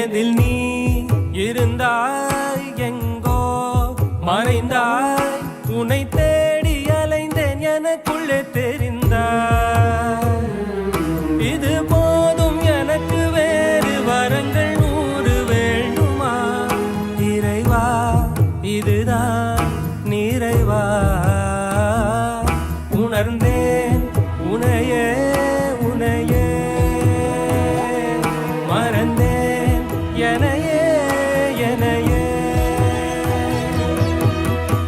எதில் நீ இருந்தாய் எங்கோ மறைந்தாய் உன்னை தேடி அலைந்தேன் எனக்குள்ளே தெரிந்தாய் இது போதும் எனக்கு வேறு வரங்கள் 100 வேண்டுமா இறைவா இதுதான் நிறைவா உணர்ந்தேன் உனையே உனையே மறந்தேன் எனையே எனையே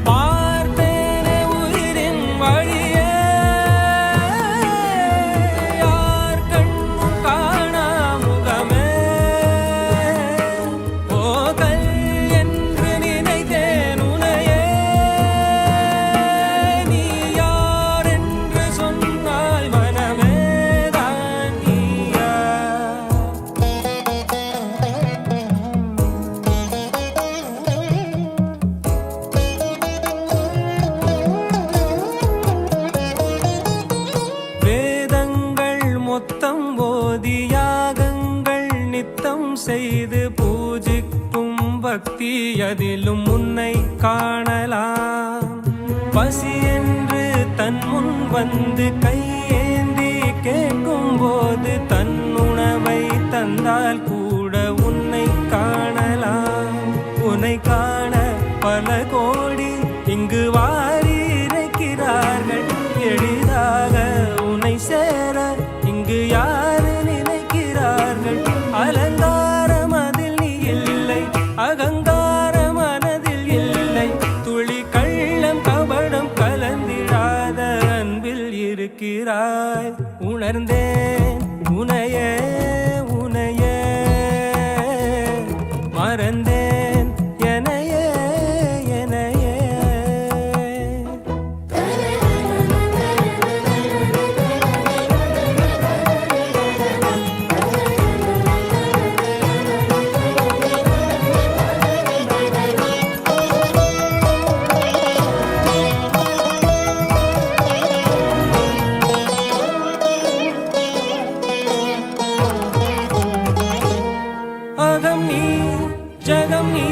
பார்த்தேனே உயிரின் வழியே யார் கண்ணும் காணா முகமே போகல் என்று நினைத்தேன் உனையே நீ யார் என்று சொன்னால் மனமே தான் நீயா வேதங்கள் மொத்தம் ஓதி யாகங்கள் நித்தம் செய்து பூஜிக்கும் பக்தி அதிலும் உன்னை காணலாம் பசி என்று தன் முன் வந்து கையேந்தி கேட்கும் போது தன் உணவை தந்தால் கூட உன்னை காணலாம் உன்னை காண பல கோடி இங்கு வாரி இறைக்கிறார்கள் எளிதாக உன்னை சேர இங்கு யாரு நினைக்கிறார்கள் அலங்காரம் அதில் நீ இல்லை அகங்காரம் மனதில் இல்லை துளி கள்ளம் கபடம் கலந்திடாத அன்பில் இருக்கிறாய் உணர்ந்தேன் உனையே உனையே மறந்தேன் எனையே எனையே அகம் நீ ஜகம் நீ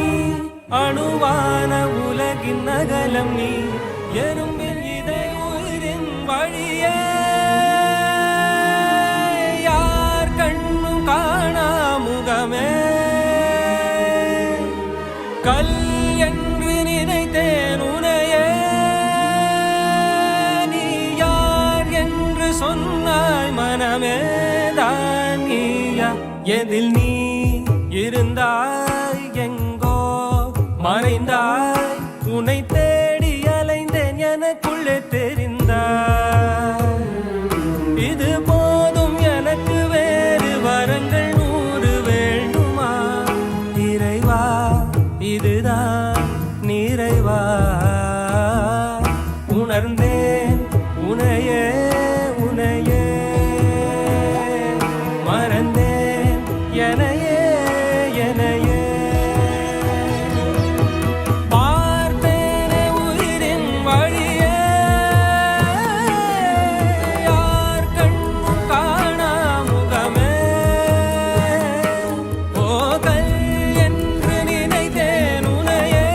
அணுவான உலகின் அகலம் நீ எறும்பின் இதை உயிரின் வழியே யார் கண்ணும் காணா முகமே கல் என்று நினைத்தேன் உனையே நீ யார் என்று சொன்னாய் மனமே தான் நீயா எதில் நீ இருந்தாய் எங்கோ மறைந்தாய் உன்னை தேடி அலைந்தேன் எனக்குள்ளே தெரிந்தாய் இது போதும் எனக்கு வேறு வரங்கள் 100 வேண்டுமா இறைவா இதுதான் நிறைவா உணர்ந்தேன் உனையே உனையே மறந்தேன் எனையே எனையே பார்த்தேனே உயிரின் வழியே யார் கண்ணும் காணா முகமே போகல் என்று நினைத்தேன் உனையே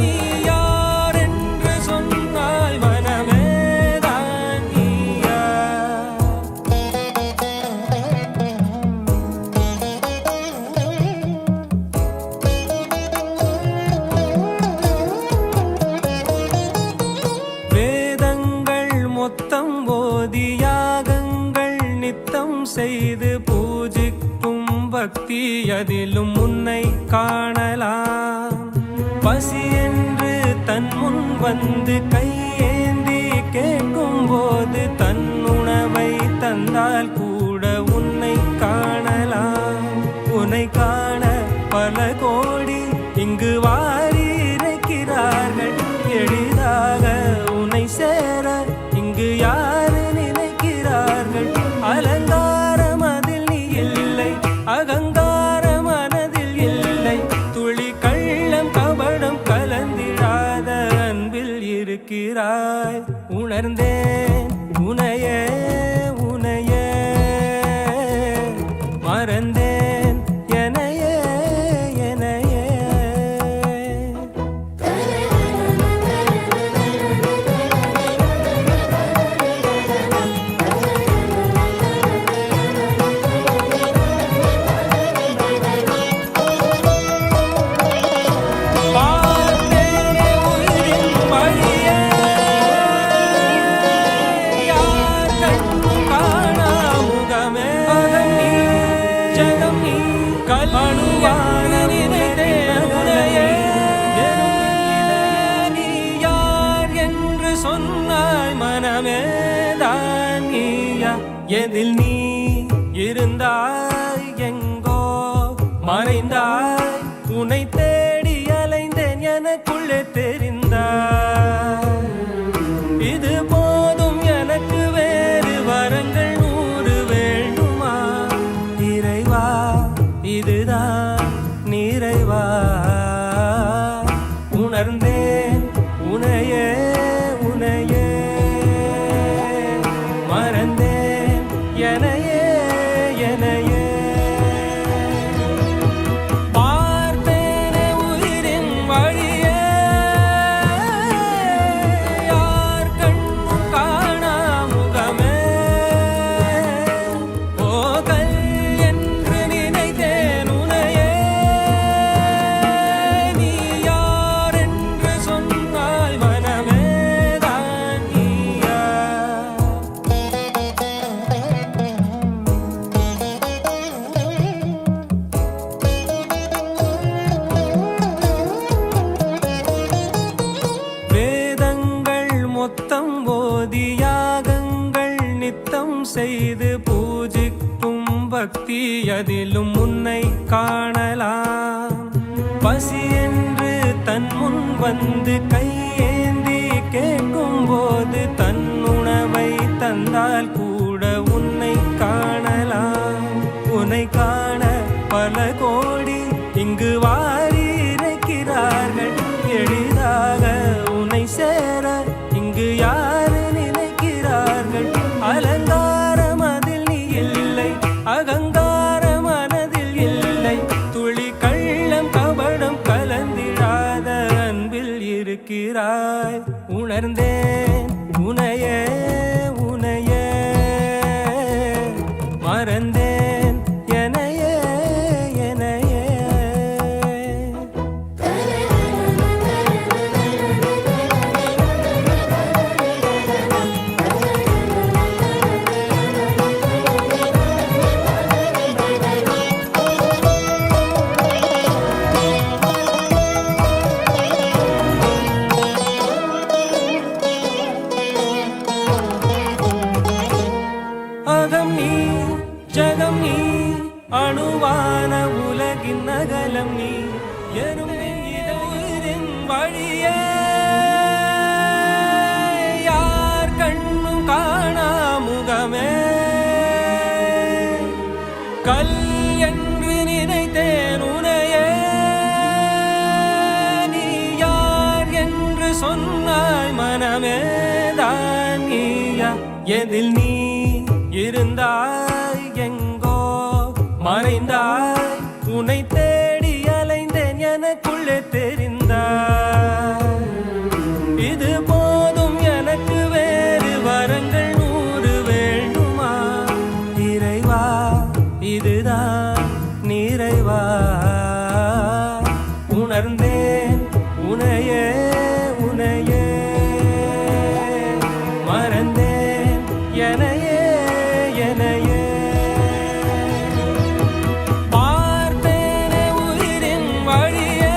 நீ யார் என்று சொன்னால் மனமே தான் நீயா வேதங்கள் மொத்தம் ஓதி யாகங்கள் நித்தம் செய்து பூஜிக்கும் பக்தி அதிலும் உன்னை காணலாம் பசி என்று தன் முன் வந்து கையேந்தி கேட்கும் போது தன் உணவை தந்தால் கூட உன்னை காணலாம் உன்னை காண பல கோடி இங்கு வாரி இறைக்கிறார்கள் எளிதாக உன்னை சேர இங்கு யாரு நினைக்கிறார்கள் அலங்காரம் அதில் நீ இல்லை அகங்காரம் மனதில் இல்லை துளி கள்ளம் கபடம் கலந்திடாத அன்பில் இருக்கிறாய் உணர்ந்தேன் உனையே உனையே மறந்தேன் அணுவான உனையே நீ யார் என்று சொன்னாய் மனமே தான் நீயா எதில் நீ இருந்தாய் எங்கோ மறைந்தாய் உன்னை தேடி அலைந்தேன் எனக்குள்ளே தெரிந்தாய் இது போதும் எனக்கு வேறு வரங்கள் 100 வேண்டுமா இறைவா இதுதான் நிறைவா உணர்ந்தேன் உனையே உனையே மறந்தேன் எனையே எனையே பார்த்தேனே உயிரின் வழியே யார் கண்ணும் காணா முகமே போகல் என்று நினைத்தேன் உனையே நீ யார் என்று சொன்னால் மனமே தான் நீயா வேதங்கள் மொத்தம் ஓதி யாகங்கள் நித்தம் செய்து பூஜிக்கும் பக்தி அதிலும் உன்னை காணலாம் பசி என்று தன் முன் வந்து கையேந்தி கேட்கும் போது தன் உணவை தந்தால் கூட உன்னை காணலாம் உன்னை காண பல கோடி இங்கு வாரி இறைக்கிறார்கள் எளிதாக உன்னை சேர இங்கு யாரு நினைக்கிறார்கள் அலங்காரம் அதில் நீ இல்லை அகங்கார மனதில் இல்லை துளி கள்ளம் கபடம் கலந்திடாத அன்பில் இருக்கிறாய் உணர்ந்தேன் உனையே உனையே மறந்தேன் எனையே எனையே அகம் நீ ஜகம் நீ அணுவான உலகின் அகலம் நீ எறும்பின் இதழின் வழியே யார் கண்ணும் காணா முகமே கல் என்று நினைத்தேன் உனையே நீ யார் என்று சொன்னாய் மனமே தான் நீயா எதில் நீ இருந்தாய் எங்கோ மறைந்தாய் உன்னை தேடி அலைந்தேன் எனக்குள்ளே தெரிந்தாய் இது போதும் எனக்கு வேறு வரங்கள் 100 வேண்டுமா இறைவா இதுதான் நிறைவா உணர்ந்தேன் உனையே உனையே மறந்தேன் எனையே எனையே பார்த்தேனே உயிரின் வழியே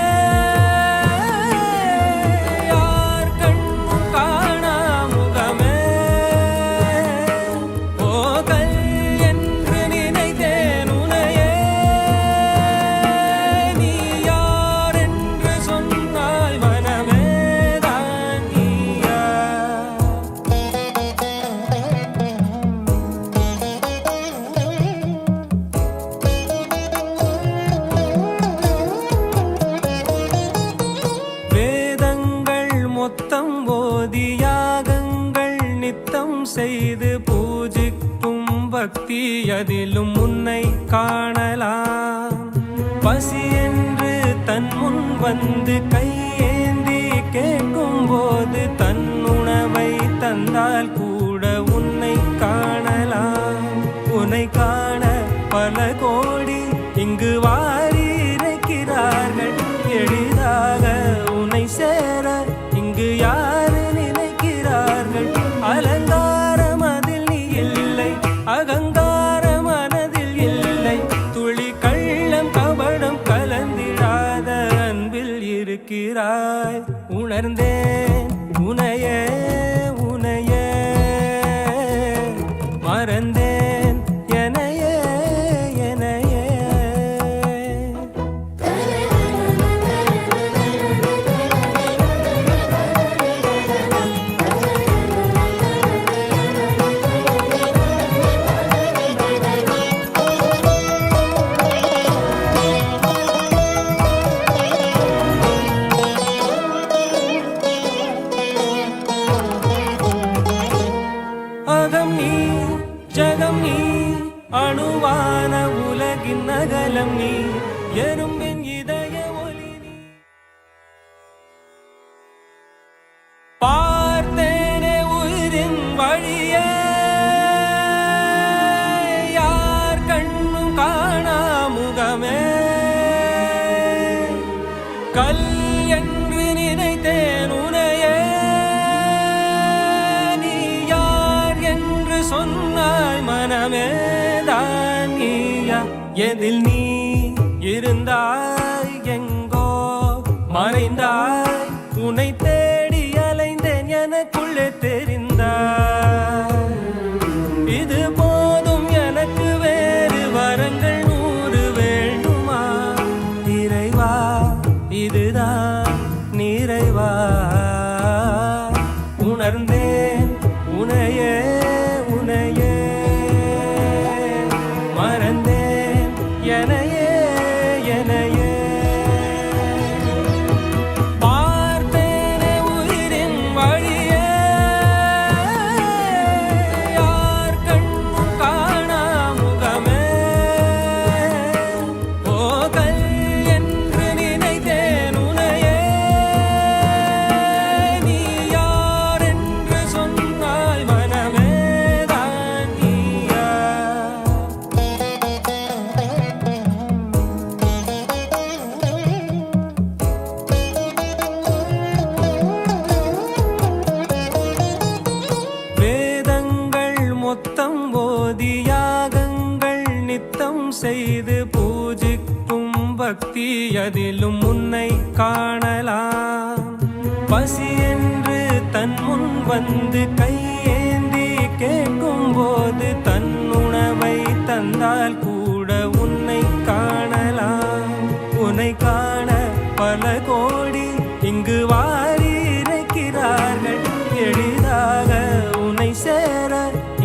யார் கண்ணும் காணா முகமே போகல் என்று நினைத்தேன் உனையே நீ யார் என்று சொன்னால் மனமே தான் நீயா வேதங்கள் மொத்தம் ஓதி யாகங்கள் நித்தம் செய்து பூஜிக்கும் பக்தி அதிலும் உன்னை காணலாம் பசி என்று தன் முன் வந்து கையேந்தி கேட்கும் போது தன் உணவை தந்தால் கூட உன்னை காணலாம் உன்னை காண பல கோடி இங்கு வாரி இறைக்கிறார்கள் எளிதாக உன்னை சேர இங்கு யாரு நினைக்கிறார்கள் அலங்காரம் அதில் நீ இல்லை அகங்கார மனதில் இல்லை துளி கள்ளம் இருக்கிறாய். உணர்ந்தேன் உனையே உனையே, மறந்தேன் எனையே எனையே. அகம் நீ ஜகம் நீ, அணுவான உலகின் அகலம் நீ, எறும்பின் இதய ஒளி நீ. பார்த்தேனே உயிரின் வழியே, யார் கண்ணும் காணா முகமே. கல் என்று நினைத்தேன் உனையே, நீ யார் என்று சொன்னாய் மனமே. தான் நீயா, எதில் நீ இருந்தாய், எங்கோ மறைந்தாய். உன்னை தேடி அலைந்தேன், எனக்குள்ளே தெரிந்தாய். இது போதும் எனக்கு, வேறு வரங்கள் 100 வேண்டுமா? இறைவா இதுதான் நிறைவா. உணர்ந்தேன் உனையே உனையே, மறந்தேன் எனையே எனையே. பார்த்தேனே உயிரின் வழியே, யார் கண்ணும் காணா முகமே. ஓ கல் என்று நினைத்தேன் உனையே, நீ யார் என்று சொன்னாய் மனமே. தான் நீயா. வேதங்கள் மொத்தம் ஓதி, யாகங்கள் நித்தம் செய்து பூஜிக்கும் பக்தி, அதிலும் உன்னை காணலாம். பசி என்று தன் முன் வந்து கையேந்தி கேட்கும் போது, தன் உணவை தந்தால் கூட உன்னை காணலாம். உன்னை காண பல கோடி இங்கு வாரி இறைக்கிறார்கள். எளிதாக உன்னை சேர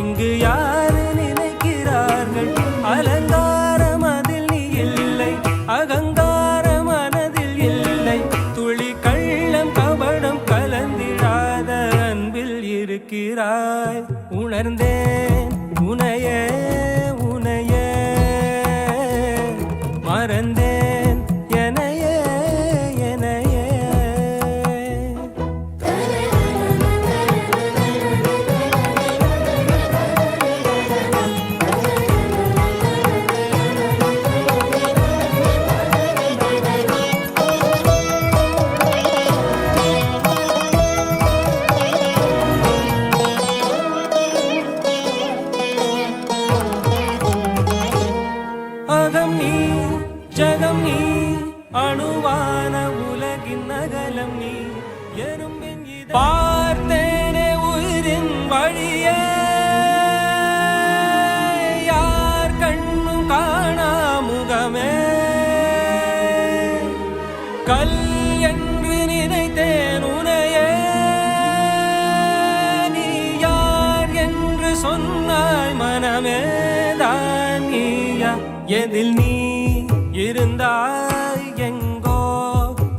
இங்கு யாரு நினைக்கிறார்கள்? அலங்காரம் அதில் நீ இல்லை, அகங்காரம் மனதில் இல்லை. துளி கள்ளம் கபடம் கலந்திடாத அன்பில் இருக்கிறாய். உணர்ந்தேன் உனையே உனையே, மறந்தேன் எனையே எனையே. அகம் நீ ஜகம் நீ, அணுவான உலகின் அகலம் நீ, எறும்பின் இதய. பார்த்தேனே உயிரின் வழியே, யார் கண்ணும் காணா முகமே. கல் என்று நினைத்தேன் உனையே, நீ யார் என்று சொன்னாய் மனமே. தான் நீயா, எதில் நீ இருந்தாய், எங்கோ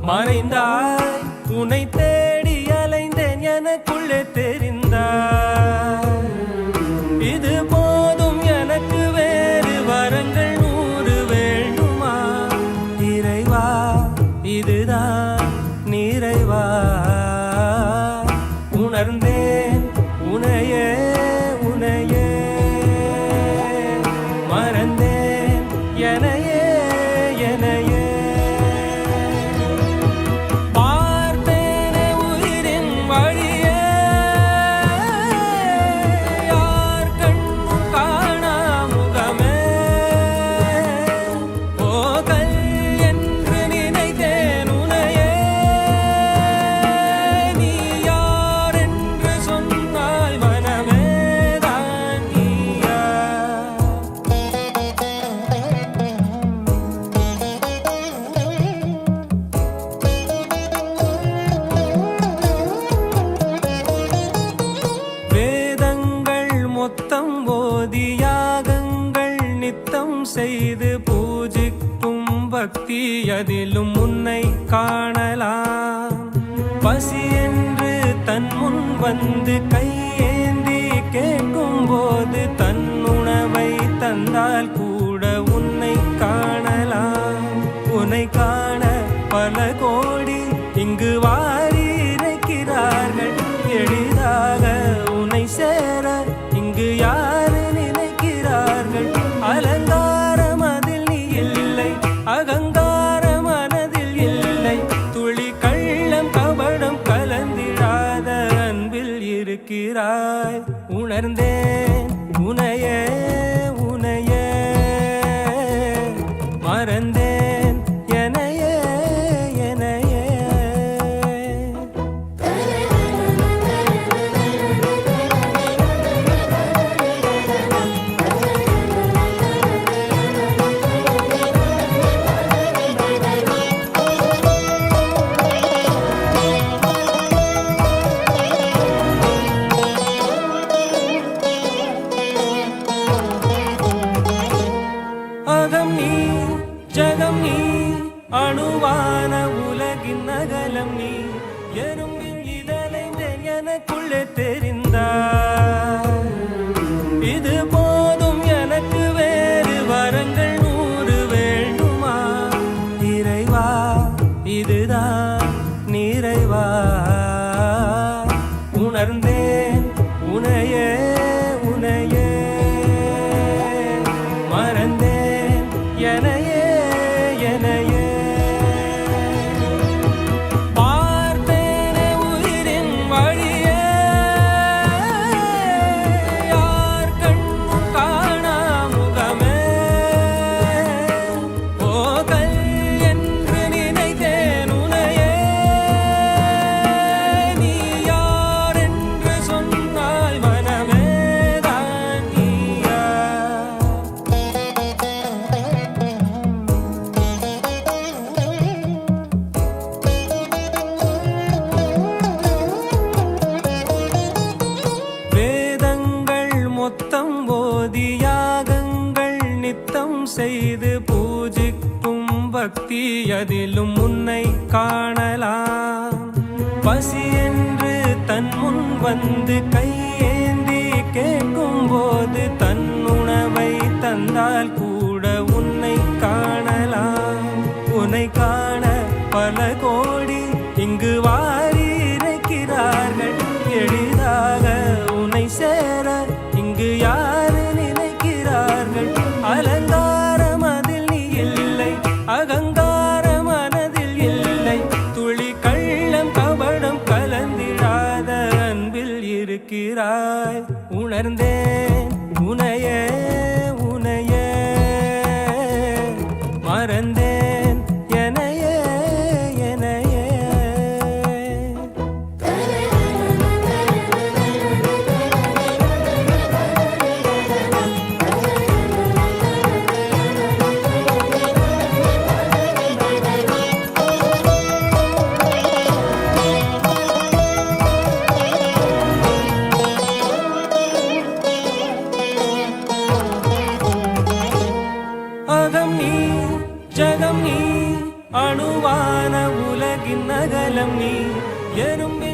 மறைந்தாய். உன்னை தேடி அலைந்தேன், எனக்குள்ளே தெரிந்தாய். இது போதும் எனக்கு, வேறு வரங்கள் 100 வேண்டுமா? இறைவா இதுதான் நிறைவா. உணர்ந்தேன் உனையே உனையே, மறந்தேன் எனையே எனையே. பக்தி அதிலும் உன்னை காணலாம். பசி என்று தன் முன் வந்து கையேந்தி கேட்கும் போது தன் உணவை தந்தால் கூட உன்னை காணலாம். உன்னை காண பல கோடி இங்கு வாரி இறைக்கிறார்கள். எளிதாக உன்னை சேர இங்கு யாரு நினைக்கிறார்கள்? அலங்காரம் அதில் நீ இல்லை, அகங்கார மனதில் இல்லை. துளி கள்ளம் கபடம் கலந்திடாத அன்பில் இருக்கிறாய். உணர்ந்தேன் உனையே உனையே, மறந்தேன் எனையே எனையே. அகம் நீ ஜகம் நீ, அணுவான உலகின் அகலம் நீ. எறும்பின் இதழைந்தேன் எனக்குள்ளே தெரிந்தாய். இது போதும் எனக்கு, வேறு வரங்கள் 100 வேண்டுமா? இறைவா இதுதான் நிறைவா. உணர்ந்தேன் உனையே உனையே, மறந்தேன் எனையே எனையே. பார்த்தேனே உயிரின் வழியே, யார் கண்ணும் காணா முகமே. போகல் என்று நினைத்தேன் உனையே, நீ யார் என்று சொன்னால் மனமே தான் நீயா. வேதங்கள் மொத்தம் ஓதி யாகங்கள் நித்தம் செய்து பூஜிக்கும் பக்தி அதிலும் உன்னை காணலாம். பசி என்று தன் முன் வந்து கையேந்தி கேட்கும் போது தன் உணவை தந்தால் கூட உன்னை காணலாம். உன்னை காண பல கோடி இங்கு வாரி இறைக்கிறார்கள். எளிதாக உன்னை சேர இங்கு யாரு நினைக்கிறார்கள்? அலங்காரம் அதில் நீ இல்லை, அகங்கார மனதில் இல்லை. துளி கள்ளம் கபடம் கலந்திடாத அன்பில் இருக்கிறாய். உணர்ந்தேன் உனையே உனையே, மறந்தேன் எனையே எனையே. அகம் நீ ஜகம் நீ, அணுவான உலகின் அகலம் நீ. எறும்பின்